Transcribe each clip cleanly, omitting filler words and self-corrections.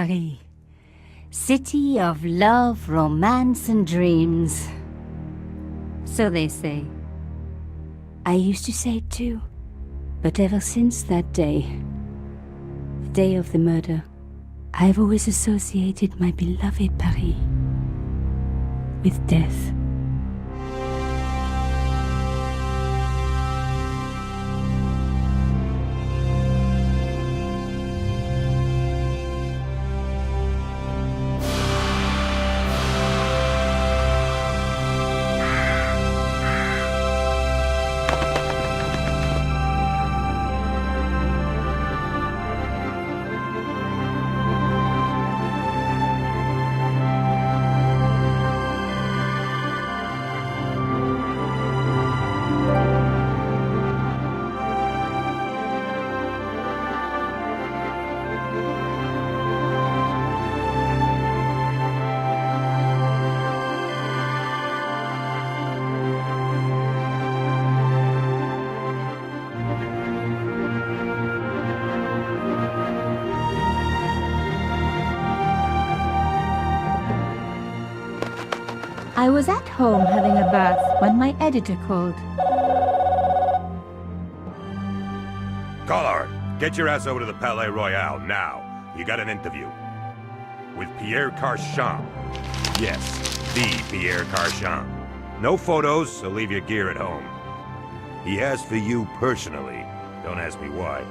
Paris. City of love, romance and dreams. So they say. I used to say it too. But ever since that day, the day of the murder, I've always associated my beloved Paris with death. I was at home having a bath when my editor called. Collard, get your ass over to the Palais Royal now. You got an interview. With Pierre Carchon. Yes, the Pierre Carchon. No photos, so leave your gear at home. He asked for you personally. Don't ask me why.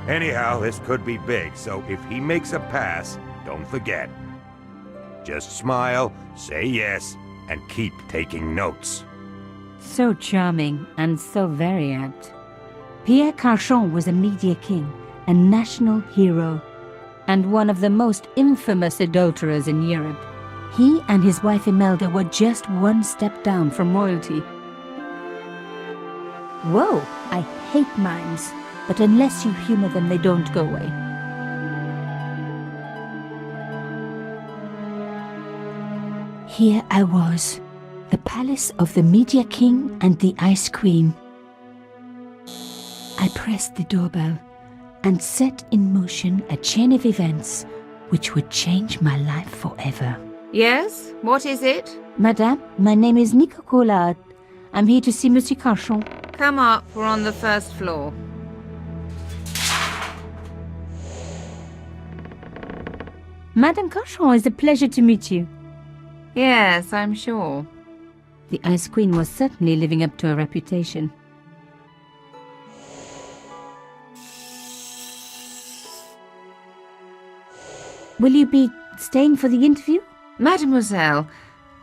Anyhow, this could be big, so if he makes a pass, don't forget. Just smile, say yes, and keep taking notes. So charming and so very apt. Pierre Carchon was a media king, a national hero, and one of the most infamous adulterers in Europe. He and his wife Imelda were just one step down from royalty. Whoa, I hate mimes, but unless you humor them, they don't go away. Here I was, the palace of the Media King and the Ice Queen. I pressed the doorbell and set in motion a chain of events which would change my life forever. Yes? What is it? Madame, my name is Nico Collard. I'm here to see Monsieur Carchon. Come up, we're on the first floor. Madame Carchon, it's a pleasure to meet you. Yes, I'm sure. The Ice Queen was certainly living up to her reputation. Will you be staying for the interview? Mademoiselle,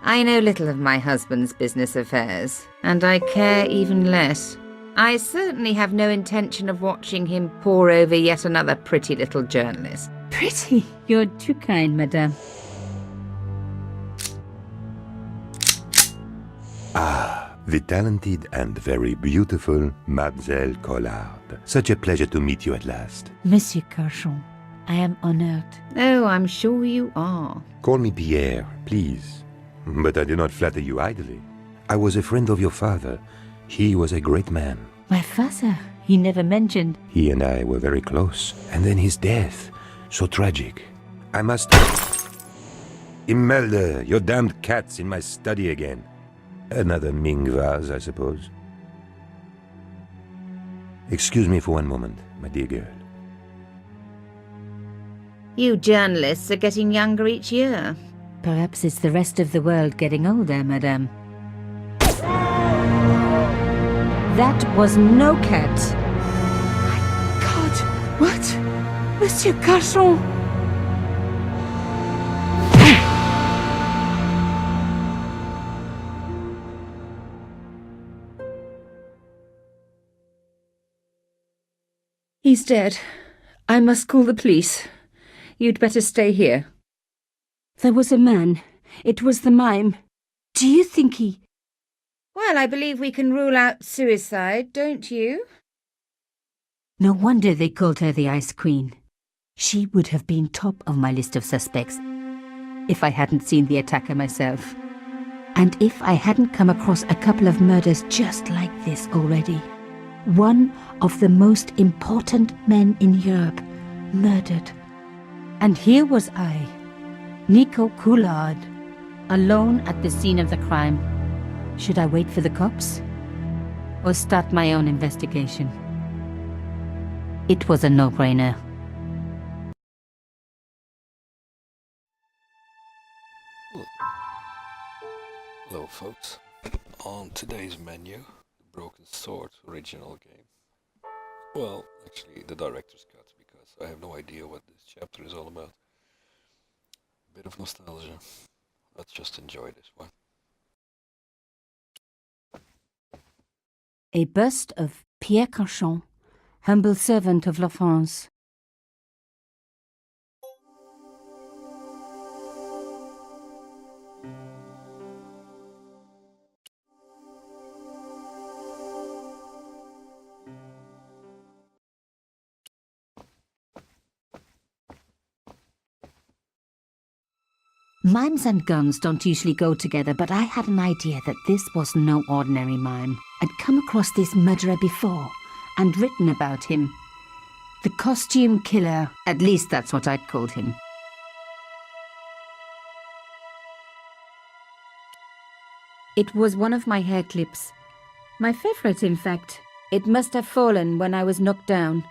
I know little of my husband's business affairs, and I care even less. I certainly have no intention of watching him pore over yet another pretty little journalist. Pretty? You're too kind, madame. Ah, the talented and very beautiful Mademoiselle Collard. Such a pleasure to meet you at last. Monsieur Carchon, I am honored. Oh, I'm sure you are. Call me Pierre, please. But I do not flatter you idly. I was a friend of your father. He was a great man. My father, he never mentioned. He and I were very close. And then his death. So tragic. I must... Imelda, your damned cat's in my study again. Another Ming vase, I suppose. Excuse me for one moment, my dear girl. You journalists are getting younger each year. Perhaps it's the rest of the world getting older, madame. That was no cat. My God! What? Monsieur Carchon! He's dead. I must call the police. You'd better stay here. There was a man. It was the mime. Do you think he... Well, I believe we can rule out suicide, don't you? No wonder they called her the Ice Queen. She would have been top of my list of suspects if I hadn't seen the attacker myself. And if I hadn't come across a couple of murders just like this already. One of the most important men in Europe murdered And here was I, Nico Coulard, alone at the scene of the crime. Should I wait for the cops? Or start my own investigation? It was a no-brainer. Hello folks, on today's menu, the Broken Sword original game. Well, actually the director's cut, because I have no idea what this chapter is all about. Bit of nostalgia. Let's just enjoy this one. A bust of Pierre Cauchon, humble servant of La France. Mimes and guns don't usually go together, but I had an idea that this was no ordinary mime. I'd come across this murderer before, and written about him. The costume killer, at least that's what I'd called him. It was one of my hair clips. My favorite, in fact. It must have fallen when I was knocked down.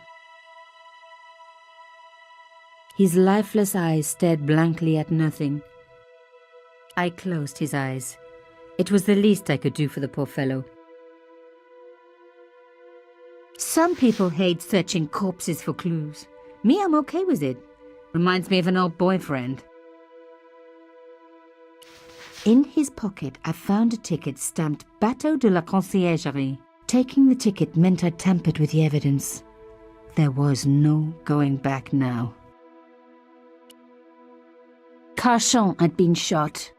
His lifeless eyes stared blankly at nothing. I closed his eyes. It was the least I could do for the poor fellow. Some people hate searching corpses for clues. Me, I'm okay with it. Reminds me of an old boyfriend. In his pocket, I found a ticket stamped Bateau de la Conciergerie. Taking the ticket meant I tampered with the evidence. There was no going back now. Cauchon had been shot.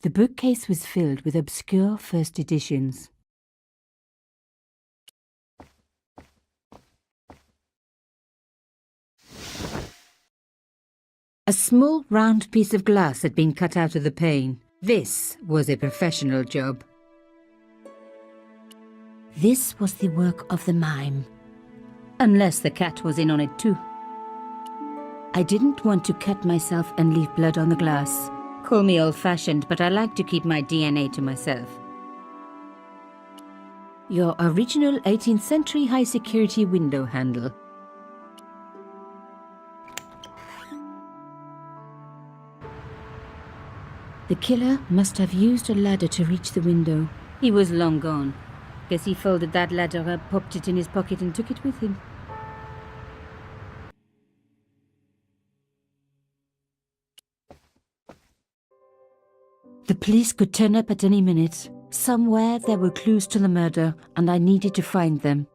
The bookcase was filled with obscure first editions. A small round piece of glass had been cut out of the pane. This was a professional job. This was the work of the mime. Unless the cat was in on it too. I didn't want to cut myself and leave blood on the glass. Call me old-fashioned, but I like to keep my DNA to myself. Your original 18th century high-security window handle. The killer must have used a ladder to reach the window. He was long gone. Guess he folded that ladder up, popped it in his pocket and took it with him. The police could turn up at any minute. Somewhere there were clues to the murder, and I needed to find them.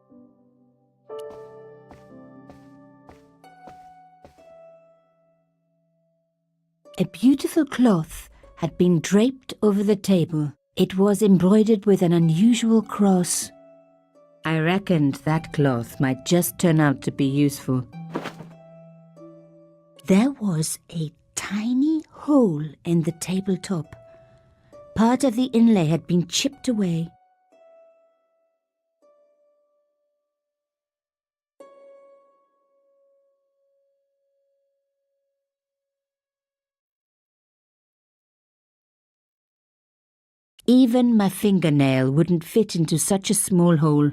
A beautiful cloth had been draped over the table. It was embroidered with an unusual cross. I reckoned that cloth might just turn out to be useful. There was a tiny hole in the tabletop. Part of the inlay had been chipped away. Even my fingernail wouldn't fit into such a small hole.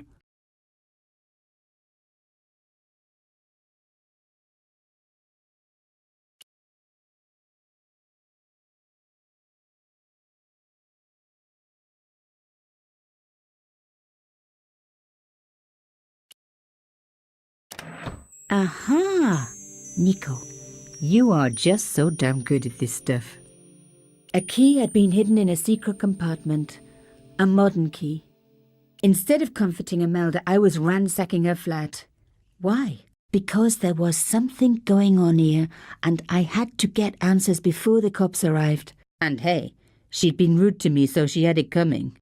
Aha! Nico, you are just so damn good at this stuff. A key had been hidden in a secret compartment. A modern key. Instead of comforting Imelda, I was ransacking her flat. Why? Because there was something going on here, and I had to get answers before the cops arrived. And hey, she'd been rude to me, so she had it coming.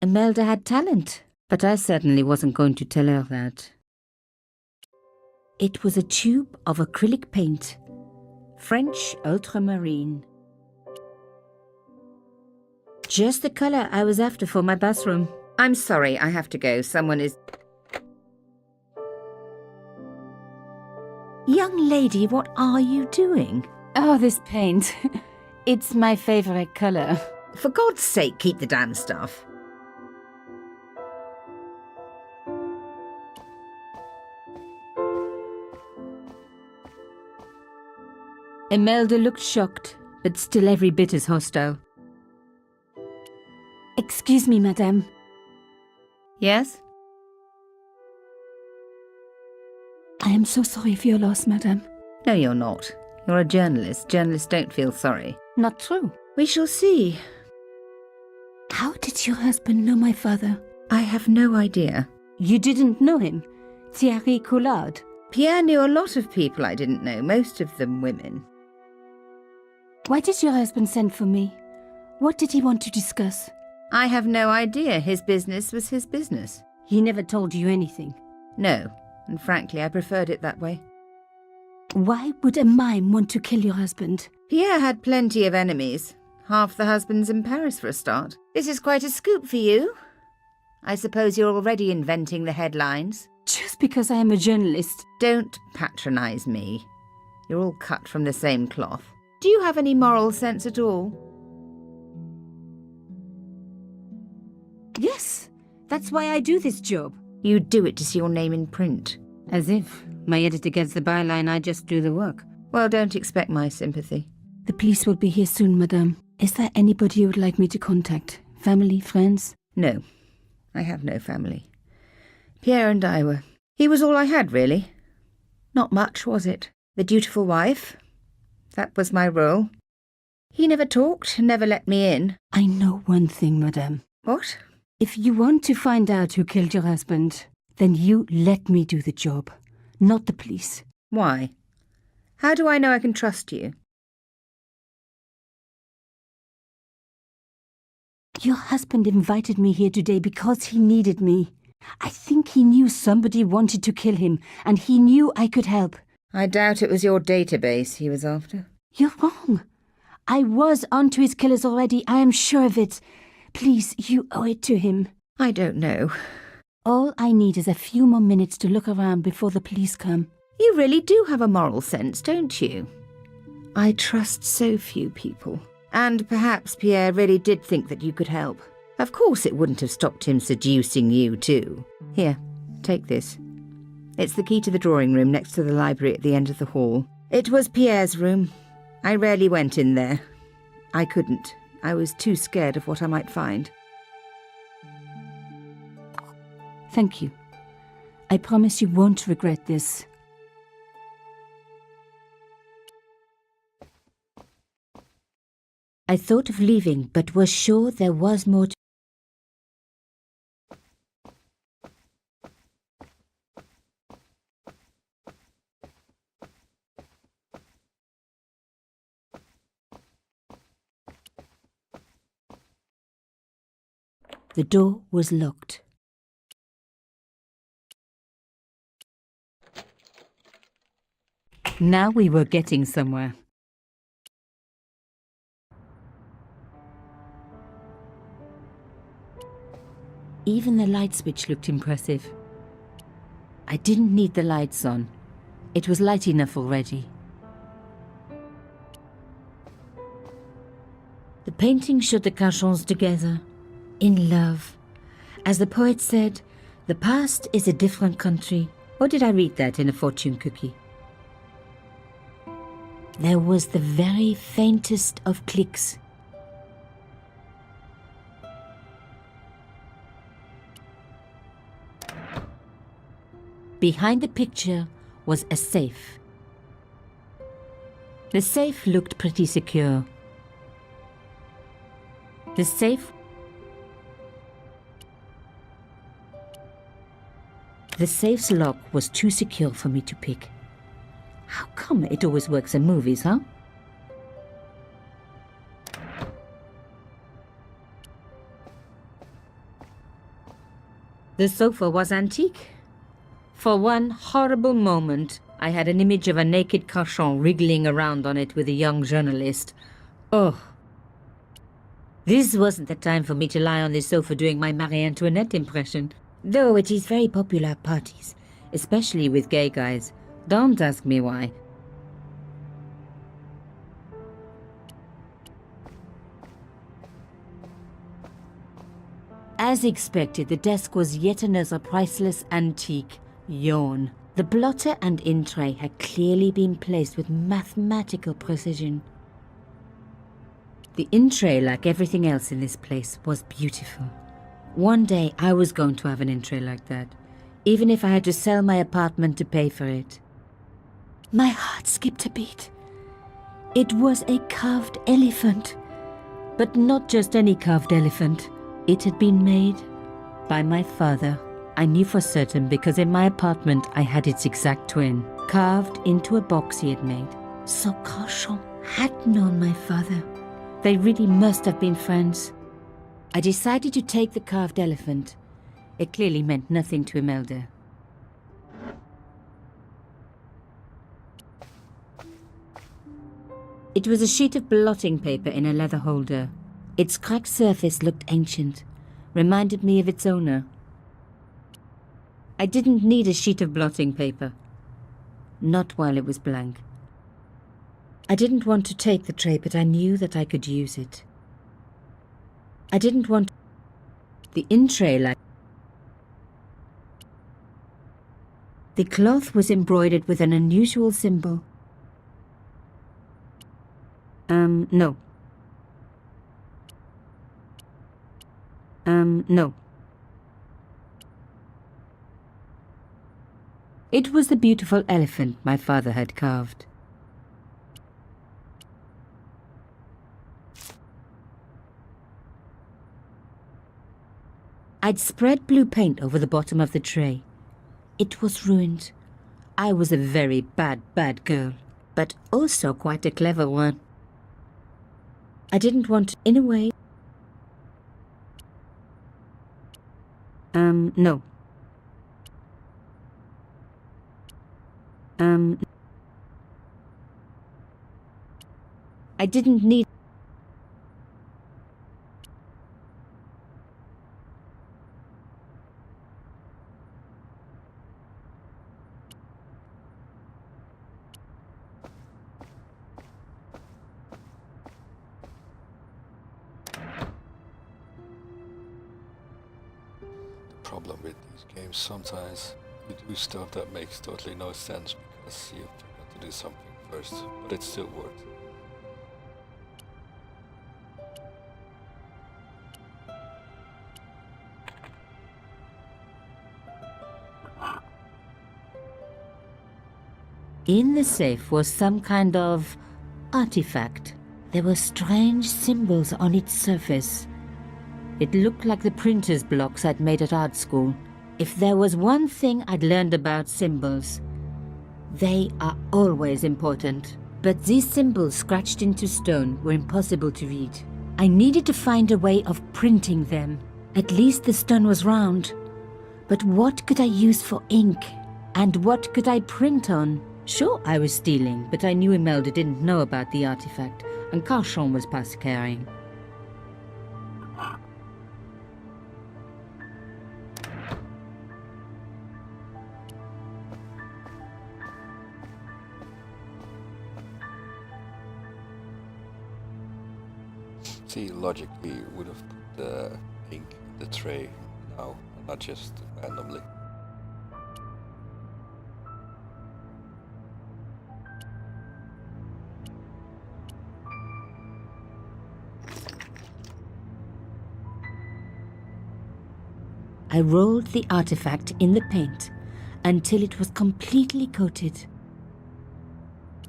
Imelda had talent, but I certainly wasn't going to tell her that. It was a tube of acrylic paint, French ultramarine. Just the colour I was after for my bathroom. I'm sorry, I have to go. Someone is... Young lady, what are you doing? Oh, this paint. It's my favorite color. For God's sake, keep the damn stuff. Imelda looked shocked, but still every bit as hostile. Excuse me, madame. Yes? I am so sorry for your loss, madame. No, you're not. You're a journalist. Journalists don't feel sorry. Not true. We shall see. How did your husband know my father? I have no idea. You didn't know him? Thierry Collard? Pierre knew a lot of people I didn't know, most of them women. Why did your husband send for me? What did he want to discuss? I have no idea. His business was his business. He never told you anything. No, and frankly, I preferred it that way. Why would a mime want to kill your husband? Pierre had plenty of enemies. Half the husbands in Paris for a start. This is quite a scoop for you. I suppose you're already inventing the headlines. Just because I am a journalist. Don't patronise me. You're all cut from the same cloth. Do you have any moral sense at all? Yes, that's why I do this job. You do it to see your name in print. As if my editor gets the byline, I just do the work. Well, don't expect my sympathy. The police will be here soon, madame. Is there anybody you would like me to contact? Family, friends? No, I have no family. Pierre and I were... He was all I had, really. Not much, was it? The dutiful wife. That was my role. He never talked, never let me in. I know one thing, madame. What? If you want to find out who killed your husband, then you let me do the job, not the police. Why? How do I know I can trust you? Your husband invited me here today because he needed me. I think he knew somebody wanted to kill him, and he knew I could help. I doubt it was your database he was after. You're wrong. I was onto his killers already, I am sure of it. Please, you owe it to him. I don't know. All I need is a few more minutes to look around before the police come. You really do have a moral sense, don't you? I trust so few people. And perhaps Pierre really did think that you could help. Of course it wouldn't have stopped him seducing you too. Here, take this. It's the key to the drawing room next to the library at the end of the hall. It was Pierre's room. I rarely went in there. I couldn't. I was too scared of what I might find. Thank you. I promise you won't regret this. I thought of leaving, but was sure there was more to... The door was locked. Now we were getting somewhere. Even the light switch looked impressive. I didn't need the lights on. It was light enough already. The painting showed the Cachons together, in love. As the poet said, the past is a different country. Or did I read that in a fortune cookie? There was the very faintest of clicks. Behind the picture was a safe. The safe looked pretty secure. The safe's lock was too secure for me to pick. How come it always works in movies, huh? The sofa was antique. For one horrible moment, I had an image of a naked Carchon wriggling around on it with a young journalist. Oh. This wasn't the time for me to lie on this sofa doing my Marie Antoinette impression, though it is very popular at parties, especially with gay guys. Don't ask me why. As expected, the desk was yet another priceless antique. Yawn. The blotter and in tray had clearly been placed with mathematical precision. The in tray, like everything else in this place, was beautiful. One day I was going to have an in tray like that, even if I had to sell my apartment to pay for it. My heart skipped a beat. It was a carved elephant. But not just any carved elephant. It had been made by my father. I knew for certain because in my apartment I had its exact twin, carved into a box he had made. So Carchon had known my father. They really must have been friends. I decided to take the carved elephant. It clearly meant nothing to Imelda. It was a sheet of blotting paper in a leather holder. Its cracked surface looked ancient, reminded me of its owner. I didn't need a sheet of blotting paper. Not while it was blank. I didn't want to take the tray, but I knew that I could use it. I didn't want the in-tray like... The cloth was embroidered with an unusual symbol. No. No. It was the beautiful elephant my father had carved. I'd spread blue paint over the bottom of the tray. It was ruined. I was a very bad girl, but also quite a clever one. I didn't want to, in a way... No. I didn't need... The problem with these games, sometimes you do stuff that makes totally no sense because you forgot to do something first, but it still worked. In the safe was some kind of artifact. There were strange symbols on its surface. It looked like the printer's blocks I'd made at art school. If there was one thing I'd learned about symbols, they are always important. But these symbols scratched into stone were impossible to read. I needed to find a way of printing them. At least the stone was round. But what could I use for ink? And what could I print on? Sure, I was stealing, but I knew Imelda didn't know about the artifact, and Carchon was past caring. See, logically, you would have put the ink in the tray now, and not just randomly. I rolled the artifact in the paint until it was completely coated.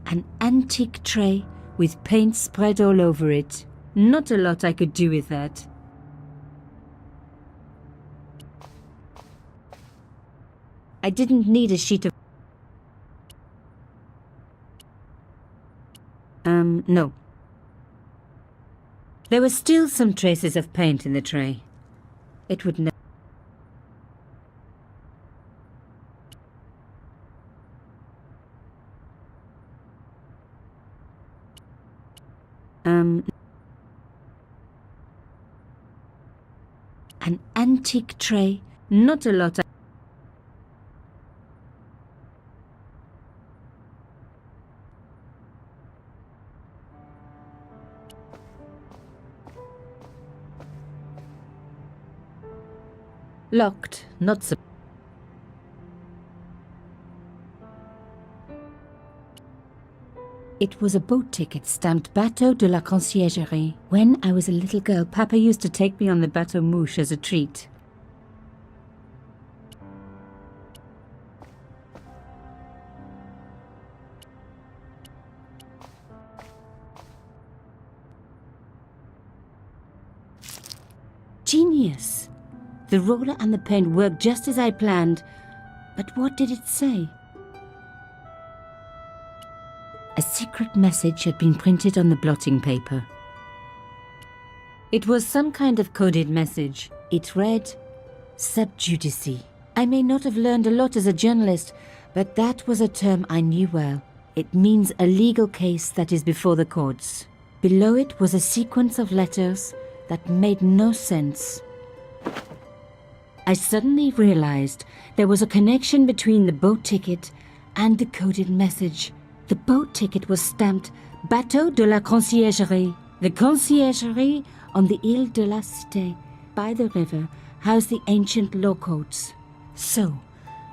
An antique tray with paint spread all over it. Not a lot I could do with that. I didn't need a sheet of... No. There were still some traces of paint in the tray. It would never... antique tray. Not a lot. Locked, not so. It was a boat ticket stamped Bateau de la Conciergerie. When I was a little girl, Papa used to take me on the Bateau Mouche as a treat. Genius! The roller and the pen worked just as I planned. But what did it say? A secret message had been printed on the blotting paper. It was some kind of coded message. It read, "Sub judice." I may not have learned a lot as a journalist, but that was a term I knew well. It means a legal case that is before the courts. Below it was a sequence of letters that made no sense. I suddenly realized there was a connection between the boat ticket and the coded message. The boat ticket was stamped Bateau de la Conciergerie. The conciergerie on the Ile de la Cité, by the river, housed the ancient law courts. So,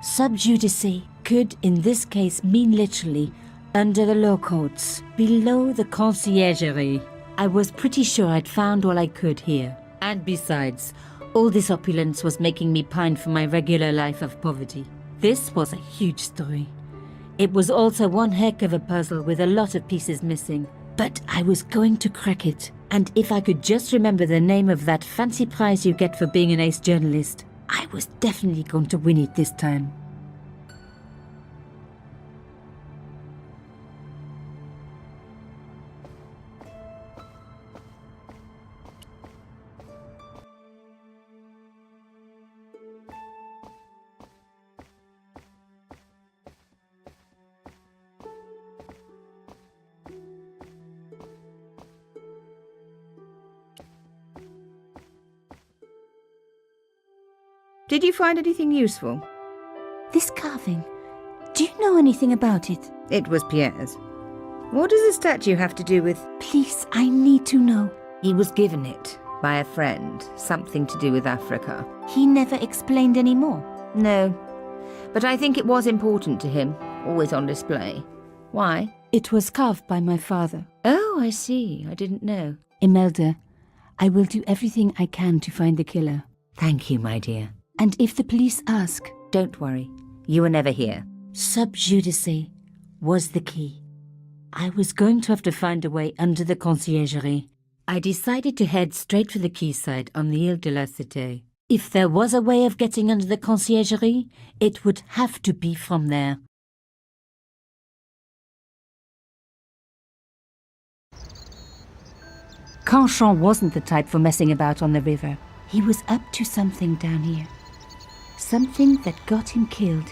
sub judice could in this case mean literally under the law courts, below the conciergerie. I was pretty sure I'd found all I could here. And besides, all this opulence was making me pine for my regular life of poverty. This was a huge story. It was also one heck of a puzzle with a lot of pieces missing. But I was going to crack it. And if I could just remember the name of that fancy prize you get for being an ace journalist, I was definitely going to win it this time. Did you find anything useful? This carving, do you know anything about it? It was Pierre's. What does the statue have to do with... Please, I need to know. He was given it by a friend, something to do with Africa. He never explained any more. No, but I think it was important to him, always on display. Why? It was carved by my father. Oh, I see. I didn't know. Imelda, I will do everything I can to find the killer. Thank you, my dear. And if the police ask, Don't worry. You were never here. sub judice was the key. I was going to have to find a way under the conciergerie. I decided to head straight for the quayside on the Ile de la Cité. If there was a way of getting under the conciergerie, it would have to be from there. Canchon wasn't the type for messing about on the river. He was up to something down here. Something that got him killed.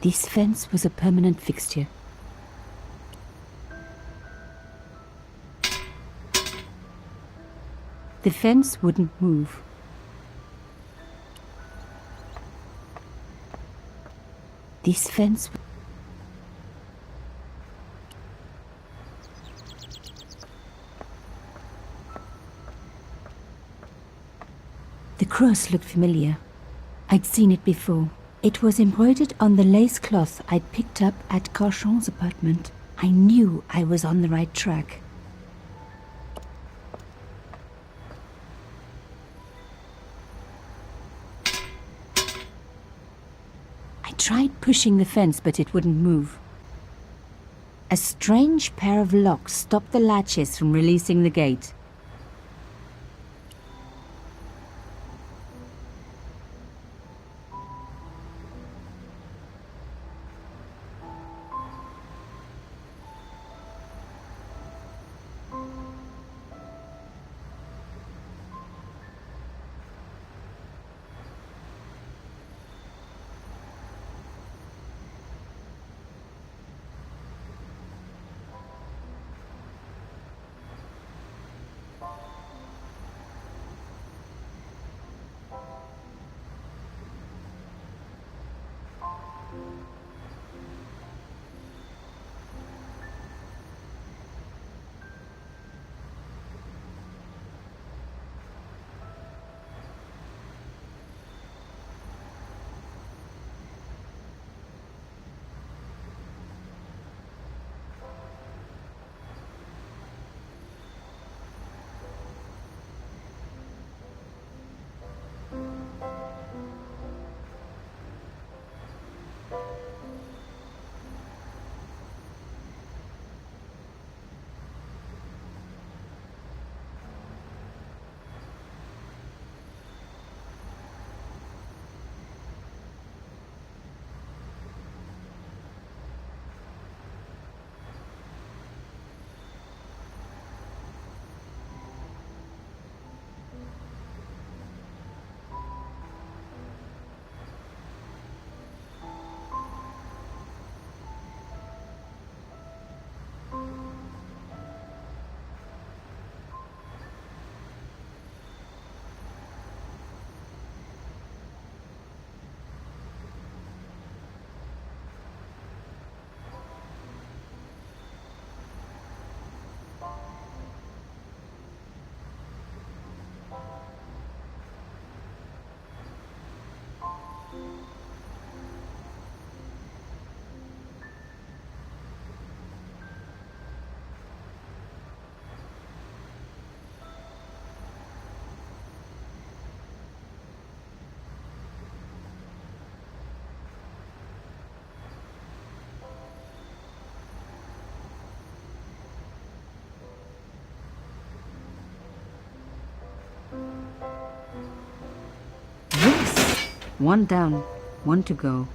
This fence was a permanent fixture. The fence wouldn't move. This fence... The cross looked familiar. I'd seen it before. It was embroidered on the lace cloth I'd picked up at Canchon's apartment. I knew I was on the right track. I tried pushing the fence, but it wouldn't move. A strange pair of locks stopped the latches from releasing the gate. One down, one to go.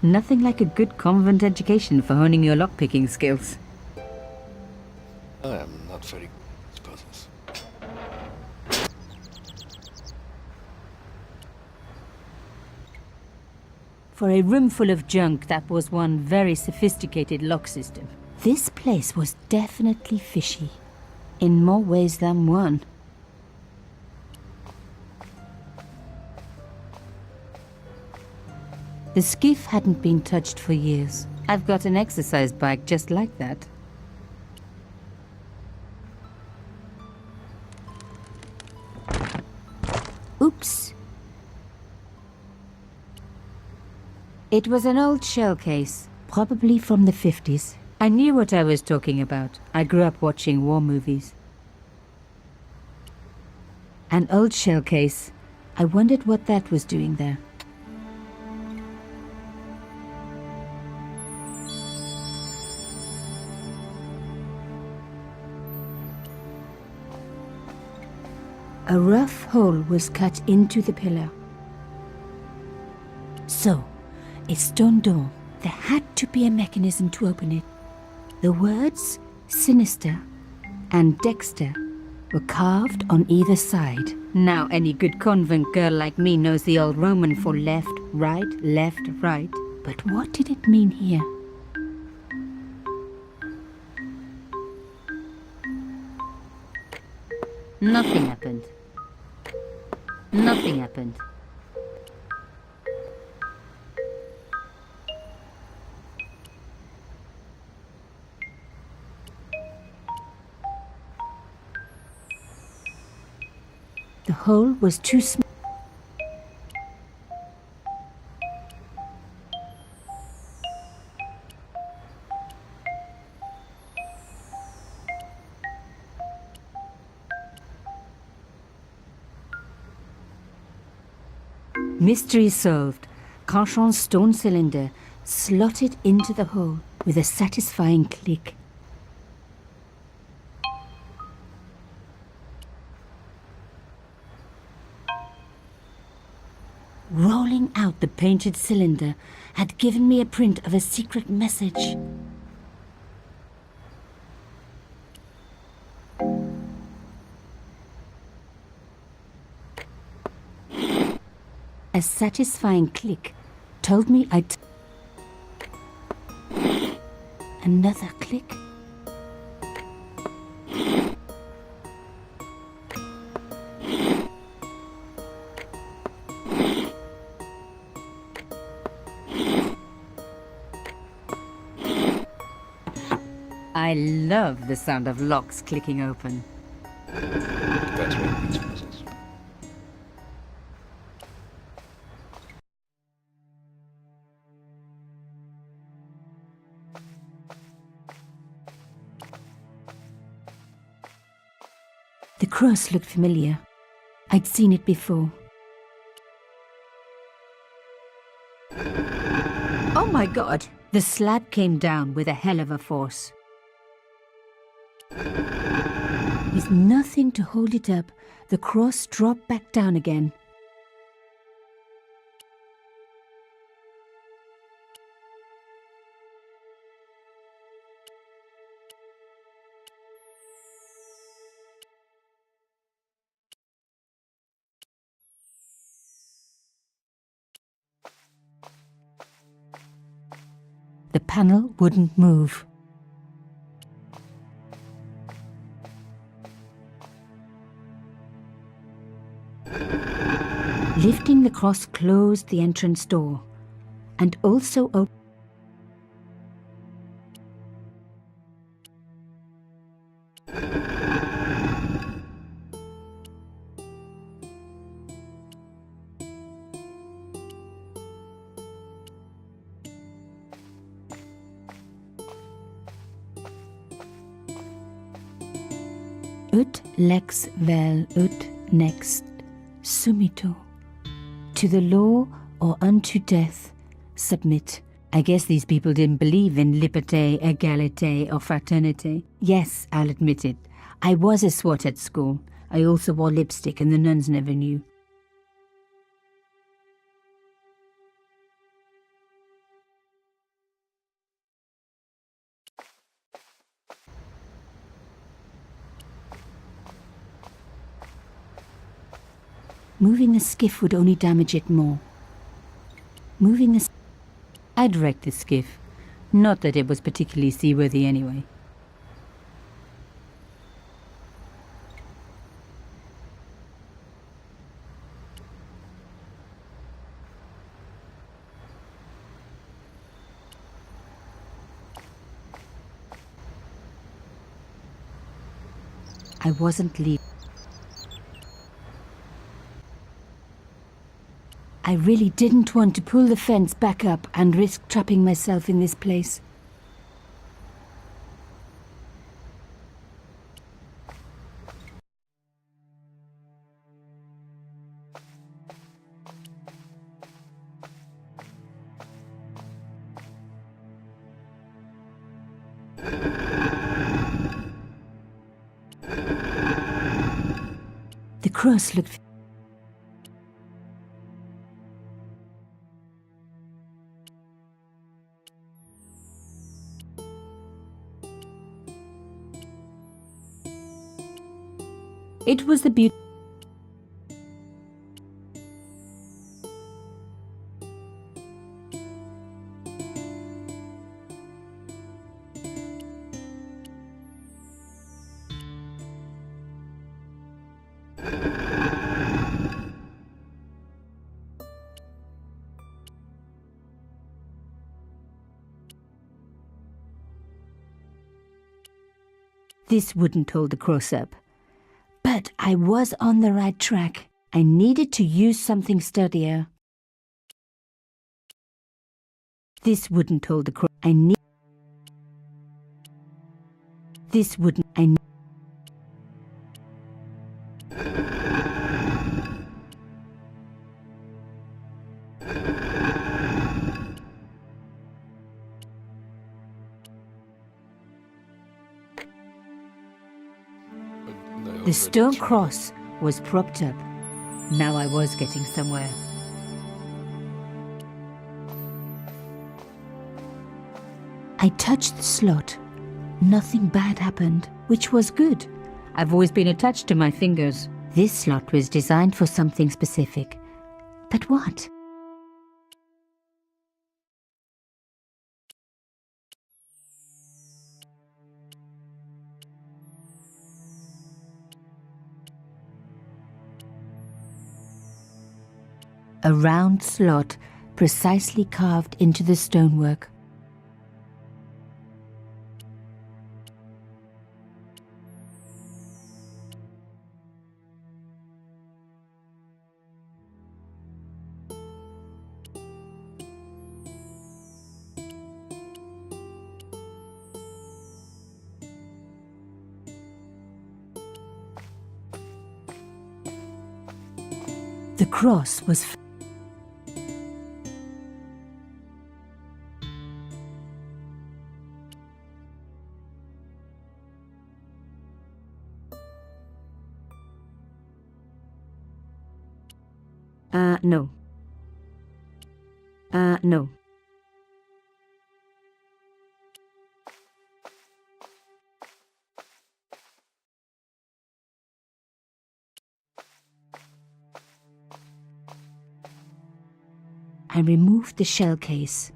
Nothing like a good convent education for honing your lockpicking skills. I am not very good at For a room full of junk, that was one very sophisticated lock system. This place was definitely fishy, in more ways than one. The skiff hadn't been touched for years. I've got an exercise bike just like that. Oops. It was an old shell case, probably from the 50s. I knew what I was talking about. I grew up watching war movies. An old shell case. I wondered what that was doing there. A rough hole was cut into the pillar. So, a stone door. There had to be a mechanism to open it. The words Sinister and Dexter were carved on either side. Now any good convent girl like me knows the old Roman for left, right, left, right. But what did it mean here? Nothing happened. Nothing happened. The hole was too small. Mystery solved. Carchon's stone cylinder slotted into the hole with a satisfying click. Rolling out the painted cylinder had given me a print of a secret message. A satisfying click told me another click. I love the sound of locks clicking open. That's what beats puzzles. The cross looked familiar. I'd seen it before. Oh my god! The slab came down with a hell of a force. With nothing to hold it up, the cross dropped back down again. The panel wouldn't move. Lifting the cross closed the entrance door and also opened. Ut lex vel ut next sumito. To the law or unto death, submit. I guess these people didn't believe in liberté, égalité, or fraternité. Yes, I'll admit it. I was a swot at school. I also wore lipstick and the nuns never knew. Moving the skiff would only damage it more. Moving the I'd wrecked the skiff. Not that it was particularly seaworthy anyway. I wasn't leaving. I really didn't want to pull the fence back up and risk trapping myself in this place. The cross looked... It was the beauty... This wouldn't hold the cross up. But I was on the right track. I needed to use something sturdier. This wouldn't hold the cross. This wouldn't. The stone cross was propped up. Now I was getting somewhere. I touched the slot. Nothing bad happened, which was good. I've always been attached to my fingers. This slot was designed for something specific. But what? A round slot precisely carved into the stonework. The cross was no. No. I removed the shell case.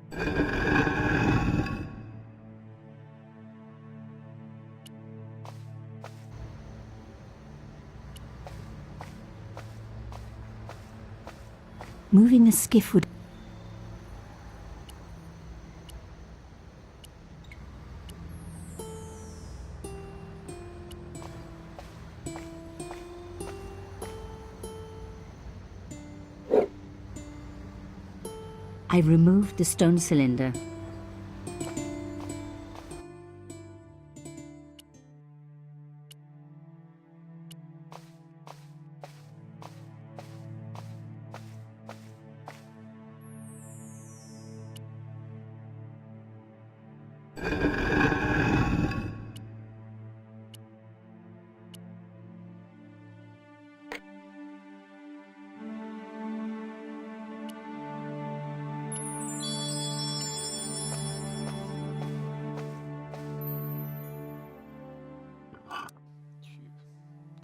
Moving the skiff would... I removed the stone cylinder.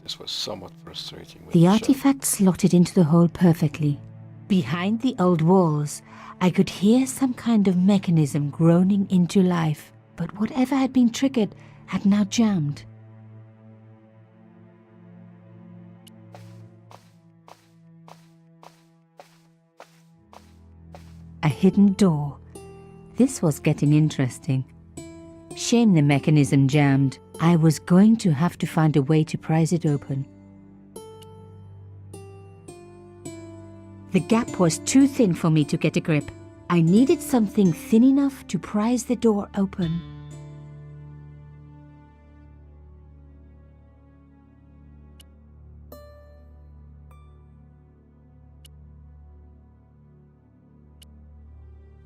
This was somewhat frustrating. With The shell. artifact slotted into the hole perfectly. Behind the old walls, I could hear some kind of mechanism groaning into life, but whatever had been triggered had now jammed. A hidden door. This was getting interesting. Shame the mechanism jammed. I was going to have to find a way to prise it open. The gap was too thin for me to get a grip. I needed something thin enough to prise the door open.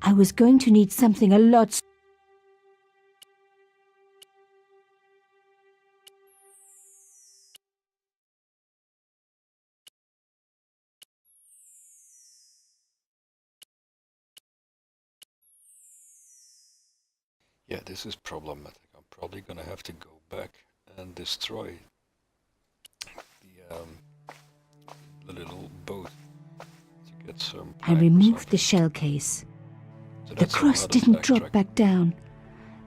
I was going to need something a lot. Yeah, this is problematic. I'm probably gonna have to go back and destroy the little boat to get some I plank or removed the something. shell case. So The that's a cross lot of didn't drop backtrack. back down.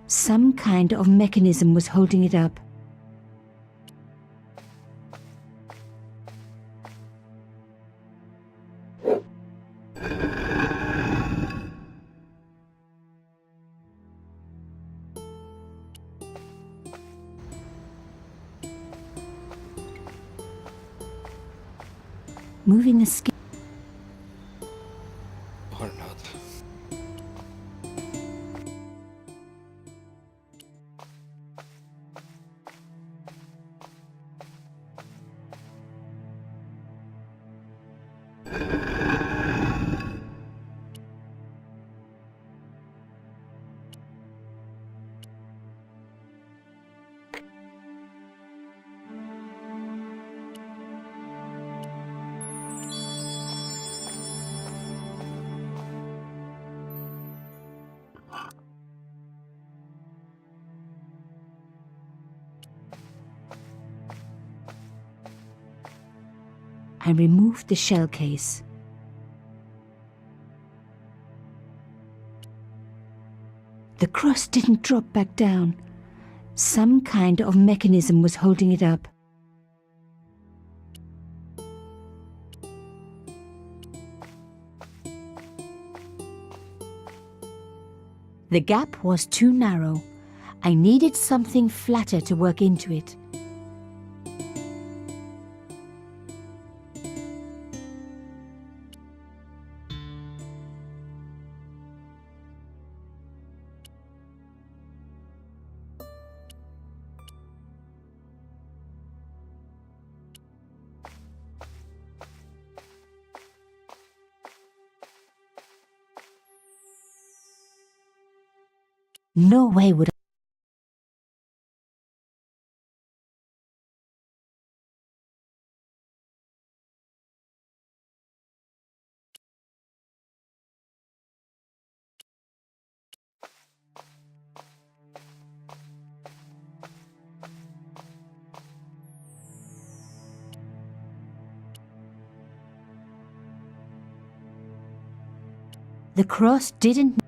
Some kind of mechanism was holding it up. Moving the skin. Or not. I removed the shell case. The cross didn't drop back down. Some kind of mechanism was holding it up. The gap was too narrow. I needed something flatter to work into it. No way would The cross didn't.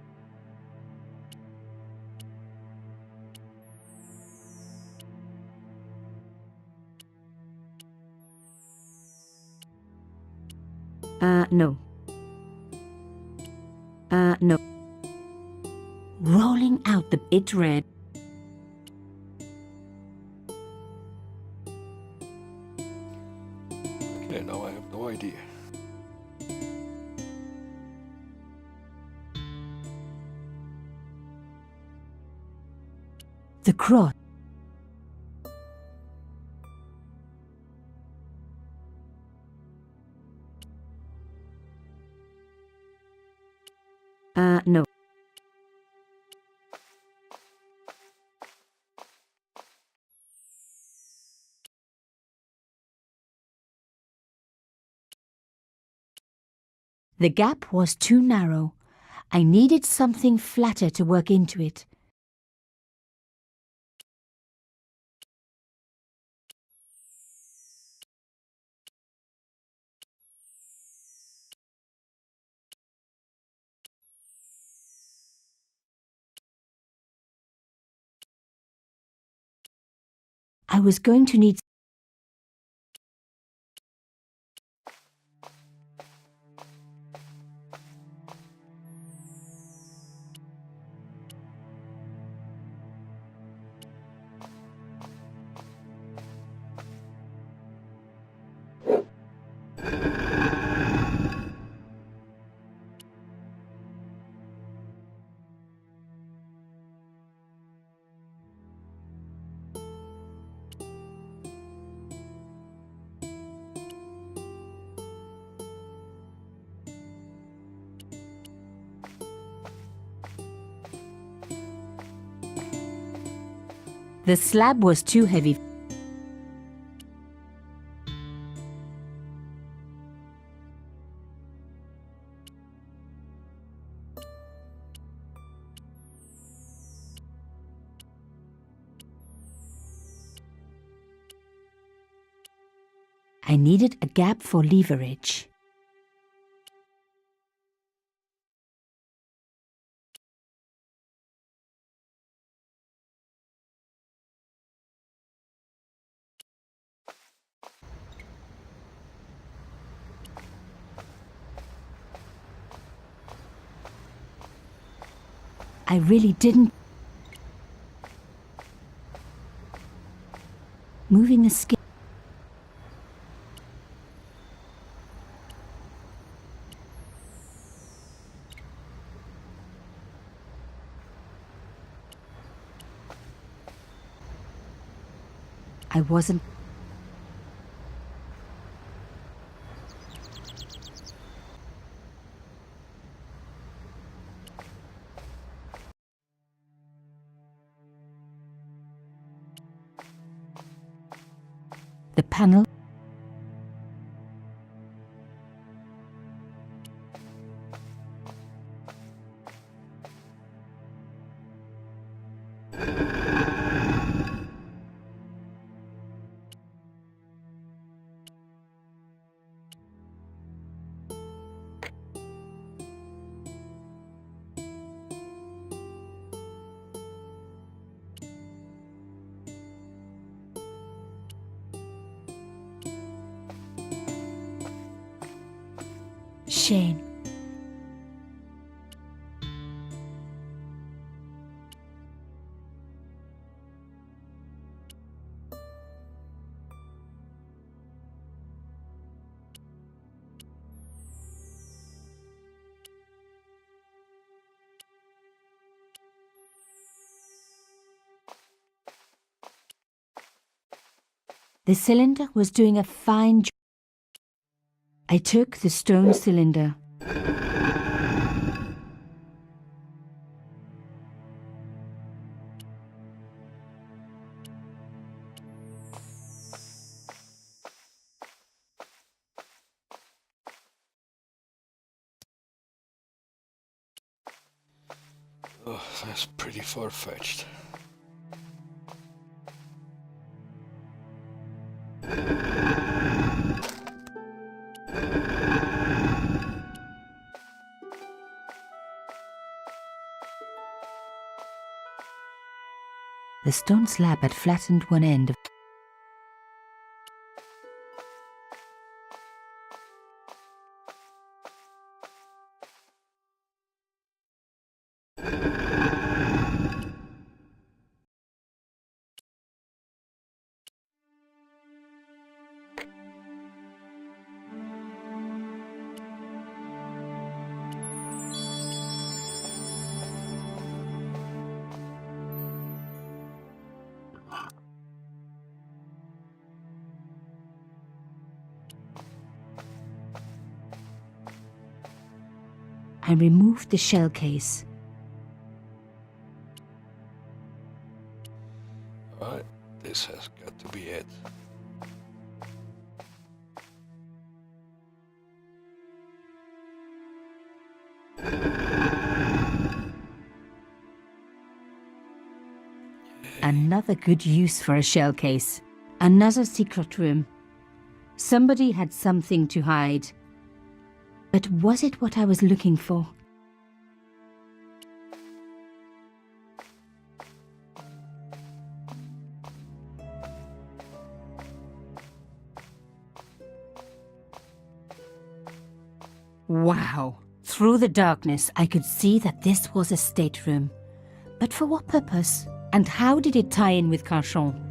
No. No. Rolling out the it read. Okay, now I have no idea. The cross. No. The gap was too narrow. I needed something flatter to work into it. I was going to need... The slab was too heavy. I needed a gap for leverage. I really didn't. Moving the skin. I wasn't. The panel. Shane. The cylinder was doing a fine job. I took the stone cylinder. Oh, that's pretty far-fetched. The stone slab had flattened one end. I removed the shell case. Alright, this has got to be it. Another good use for a shell case. Another secret room. Somebody had something to hide. But was it what I was looking for? Wow. Through the darkness, I could see that this was a stateroom. But for what purpose? And how did it tie in with Carchon?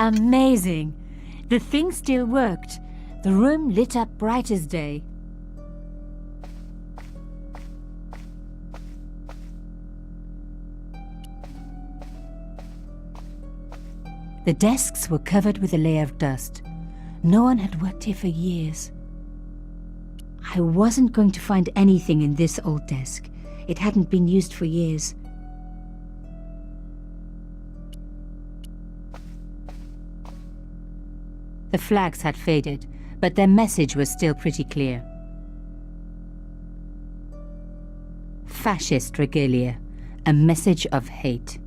Amazing! The thing still worked. The room lit up bright as day. The desks were covered with a layer of dust. No one had worked here for years. I wasn't going to find anything in this old desk. It hadn't been used for years. The flags had faded, but their message was still pretty clear. Fascist regalia, a message of hate.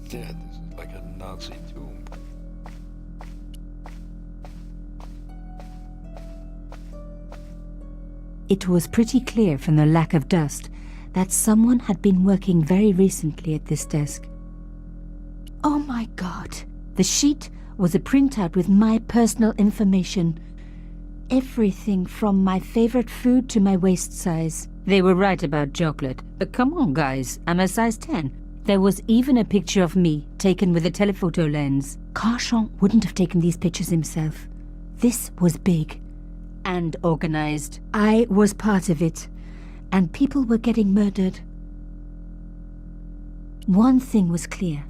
Yeah, this is like a Nazi tomb. It was pretty clear from the lack of dust that someone had been working very recently at this desk. Oh my God! The sheet was a printout with my personal information. Everything from my favorite food to my waist size. They were right about chocolate, but come on guys, I'm a size 10. There was even a picture of me, taken with a telephoto lens. Carchon wouldn't have taken these pictures himself. This was big and organized. I was part of it. And people were getting murdered. One thing was clear.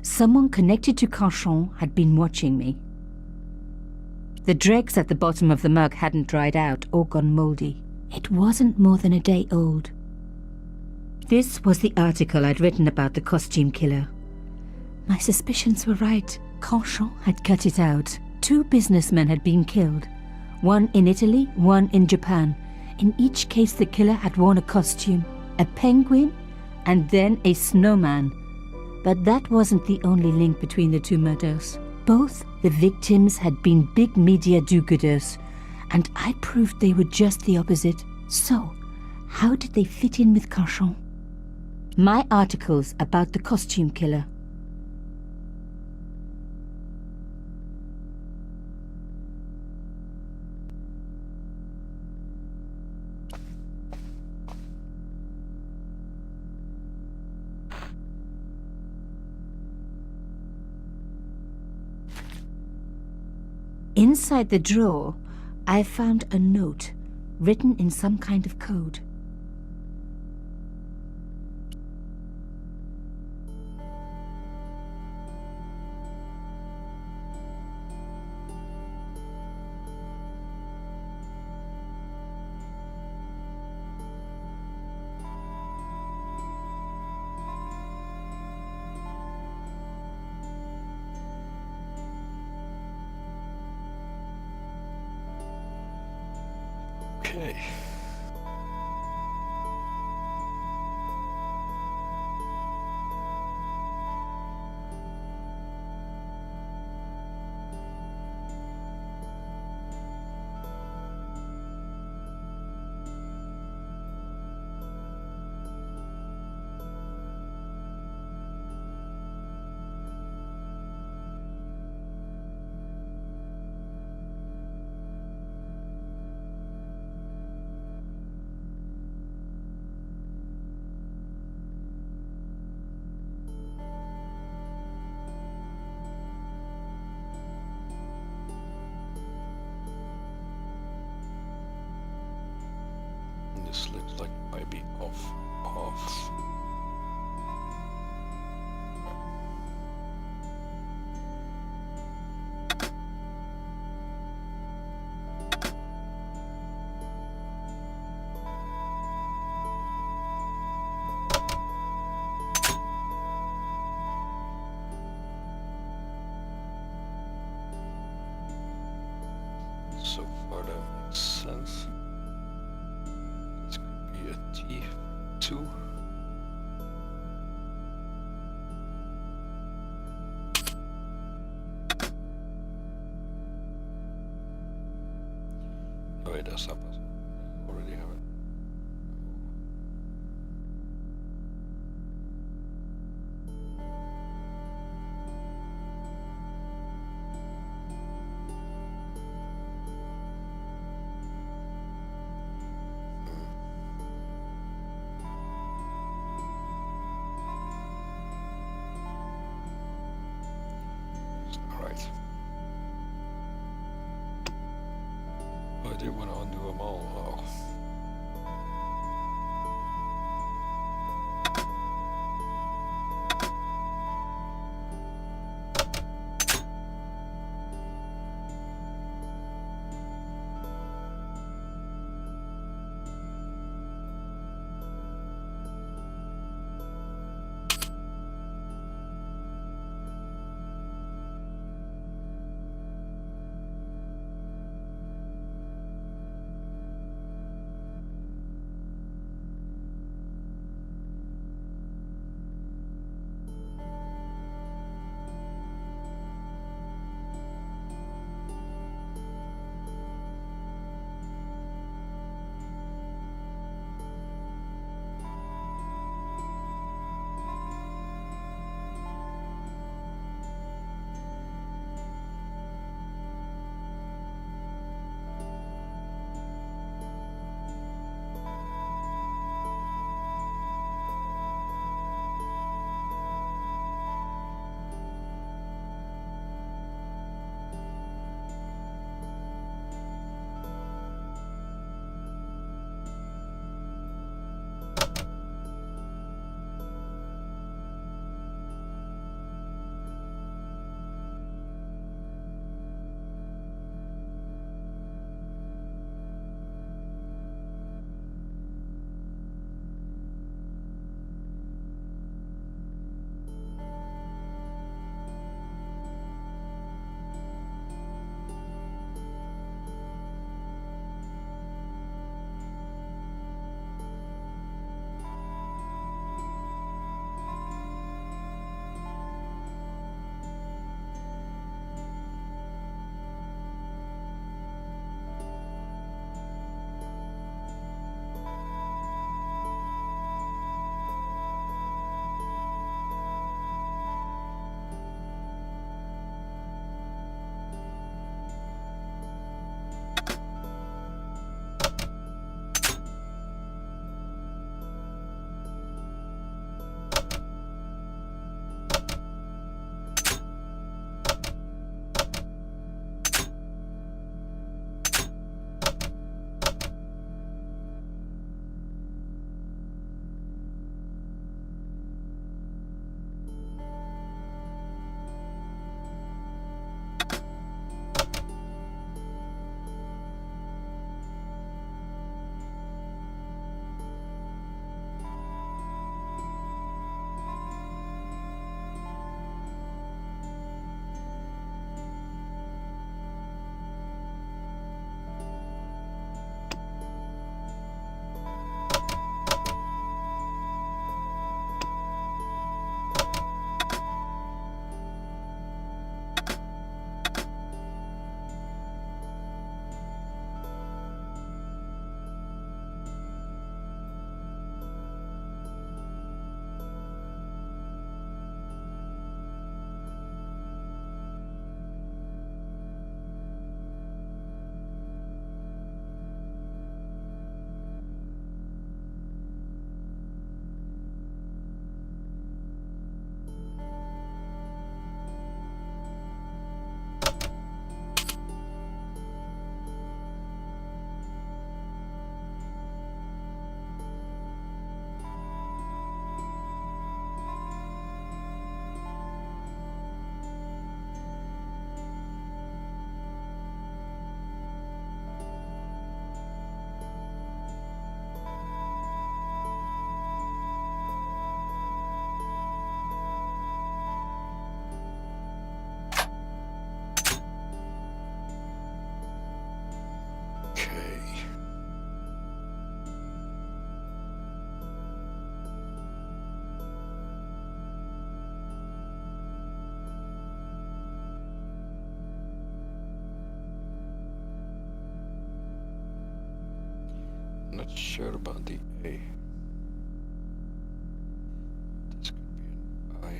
Someone connected to Carchon had been watching me. The dregs at the bottom of the mug hadn't dried out or gone moldy. It wasn't more than a day old. This was the article I'd written about the costume killer. My suspicions were right. Carchon had cut it out. 2 businessmen had been killed. One in Italy, one in Japan. In each case, the killer had worn a costume, a penguin, and then a snowman. But that wasn't the only link between the 2 murders. Both the victims had been big media do-gooders, and I proved they were just the opposite. So, how did they fit in with Carchon? My articles about the costume killer. Inside the drawer, I found a note written in some kind of code. Okay. This looks like it might be off. off. So far that makes sense. This could be a T2. Oh wait, that's not possible. I already have it. Alright. Oh, I did want to undo them all. Oh. not sure about the A. This could be an I.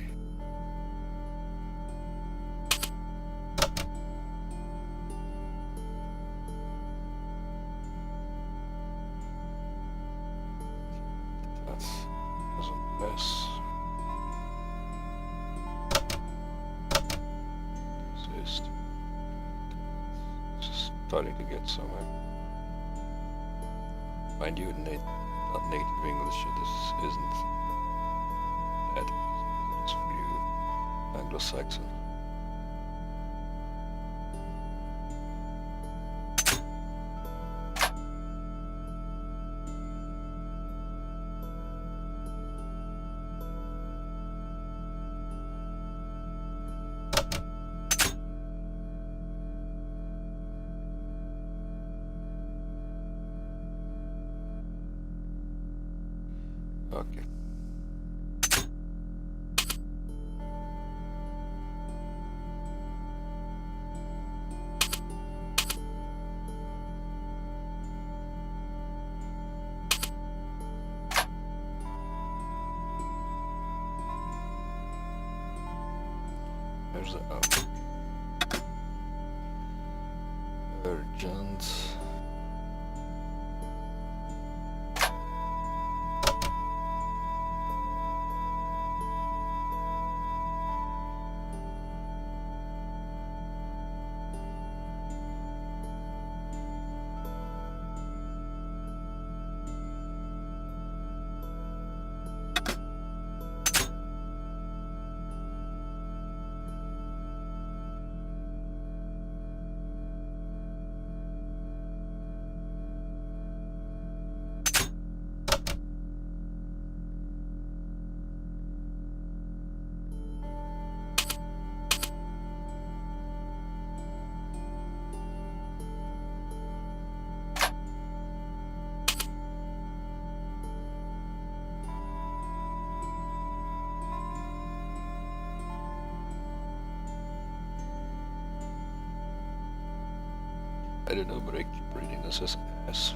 That has an S. Exist. Just starting to get somewhere. Mind you, not native English, this isn't that easy as it is for you Anglo-Saxon. Okay. There's the O. Urgent. I don't know, but I keep reading this as S.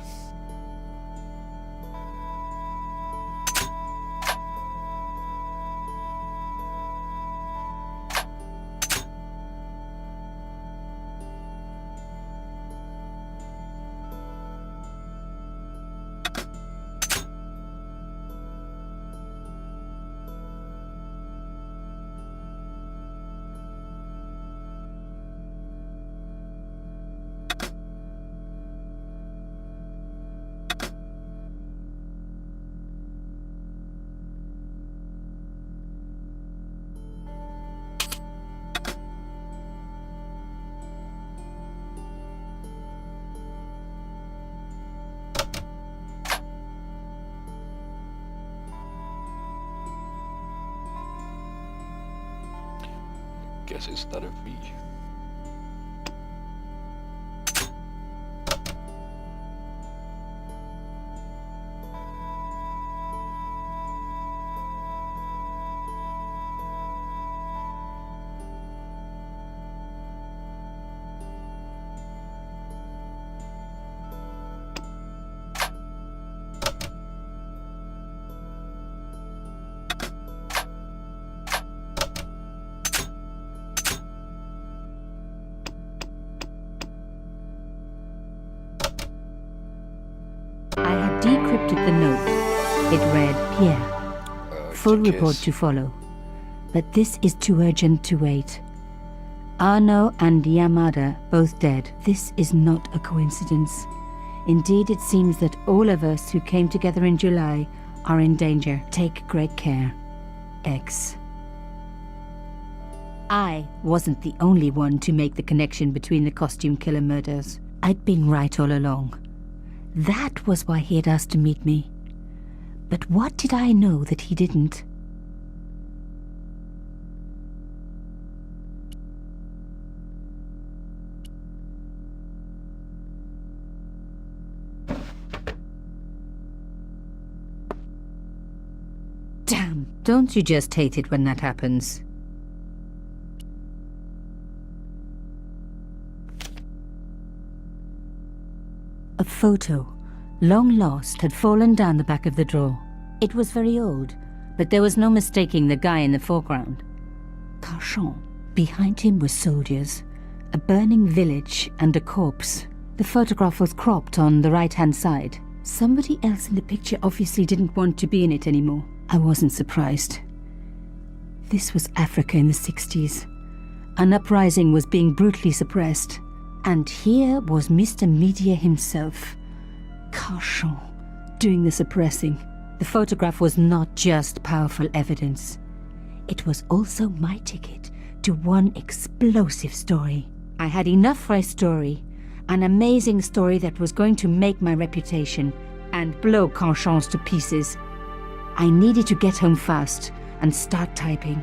Guess it's not a V. I had decrypted the note. It read, Pierre, full report to follow. But this is too urgent to wait. Arno and Yamada both dead. This is not a coincidence. Indeed, it seems that all of us who came together in July are in danger. Take great care. X. I wasn't the only one to make the connection between the costume killer murders. I'd been right all along. That was why he had asked to meet me. But what did I know that he didn't? Damn, don't you just hate it when that happens? A photo. long lost, had fallen down the back of the drawer. It was very old, but there was no mistaking the guy in the foreground. Carchon. Behind him were soldiers, a burning village, and a corpse. The photograph was cropped on the right-hand side. Somebody else in the picture obviously didn't want to be in it anymore. I wasn't surprised. This was Africa in the 60s. An uprising was being brutally suppressed. And here was Mr. Media himself, Carchon, doing the suppressing. The photograph was not just powerful evidence. It was also my ticket to one explosive story. I had enough for a story, an amazing story that was going to make my reputation and blow Carchon's to pieces. I needed to get home fast and start typing.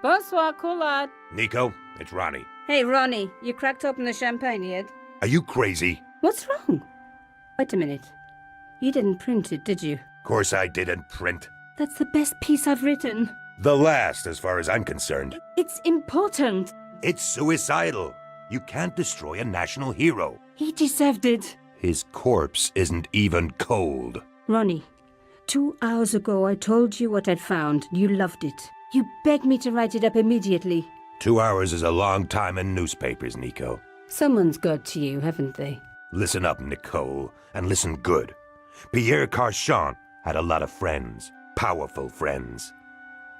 Bonsoir, Collard. Nico, it's Ronnie. Hey, Ronnie, you cracked open the champagne yet? Are you crazy? What's wrong? Wait a minute. You didn't print it, did you? Course I didn't print. That's the best piece I've written. The last, as far as I'm concerned. It's important. It's suicidal. You can't destroy a national hero. He deserved it. His corpse isn't even cold. Ronnie, 2 hours ago I told you what I'd found. You loved it. You begged me to write it up immediately. 2 hours is a long time in newspapers, Nico. Someone's got to you, haven't they? Listen up, Nicole, and listen good. Pierre Carchon had a lot of friends. Powerful friends.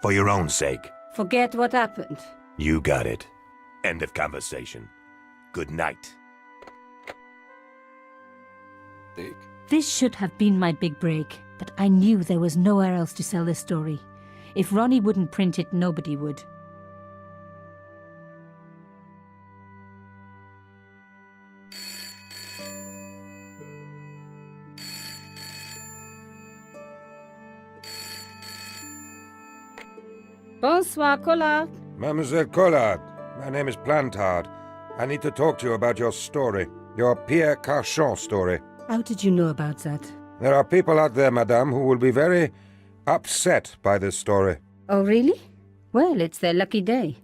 For your own sake. Forget what happened. You got it. End of conversation. Good night. Dig. This should have been my big break, but I knew there was nowhere else to sell this story. If Ronnie wouldn't print it, nobody would. Bonsoir, Collard. Mademoiselle Collard, my name is Plantard. I need to talk to you about your story. Your Pierre Carchon story. How did you know about that? There are people out there, madame, who will be very upset by this story. Oh, really? Well, it's their lucky day.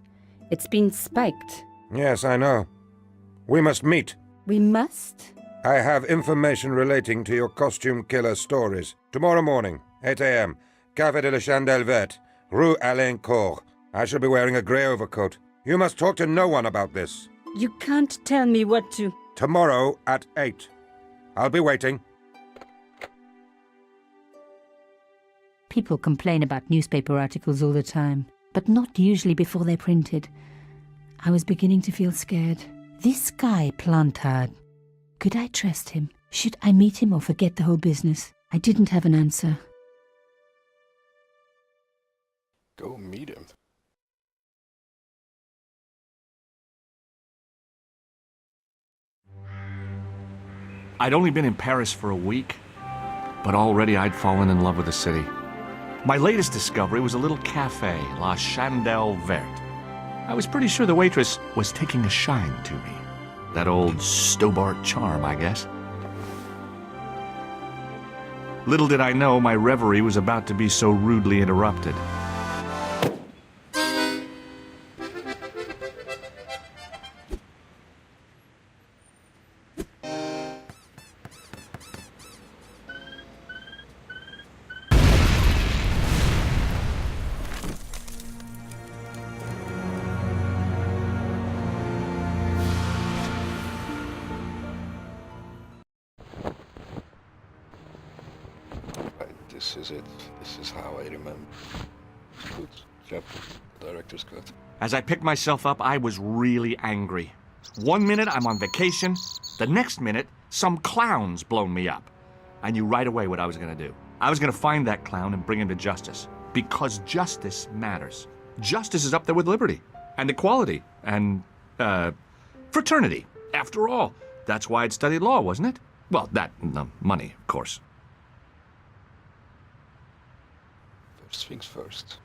It's been spiked. Yes, I know. We must meet. We must? I have information relating to your costume killer stories. Tomorrow morning, 8 a.m., Café de la Chandelle Verte, Rue Alain Court. I shall be wearing a grey overcoat. You must talk to no one about this. You can't tell me what to... Tomorrow at 8. I'll be waiting. People complain about newspaper articles all the time, but not usually before they're printed. I was beginning to feel scared. This guy, Plantard. Could I trust him? Should I meet him or forget the whole business? I didn't have an answer. Go meet him. I'd only been in Paris for a week, but already I'd fallen in love with the city. My latest discovery was a little cafe, La Chandelle Verte. I was pretty sure the waitress was taking a shine to me. That old Stobart charm, I guess. Little did I know my reverie was about to be so rudely interrupted. This is it. This is how I remember. Good chapter, director's cut. As I picked myself up, I was really angry. 1 minute I'm on vacation, the next minute some clown's blown me up. I knew right away what I was gonna do. I was gonna find that clown and bring him to justice. Because justice matters. Justice is up there with liberty, and equality, and, fraternity. After all, that's why I'd studied law, wasn't it? Well, that and the money, of course. First things first.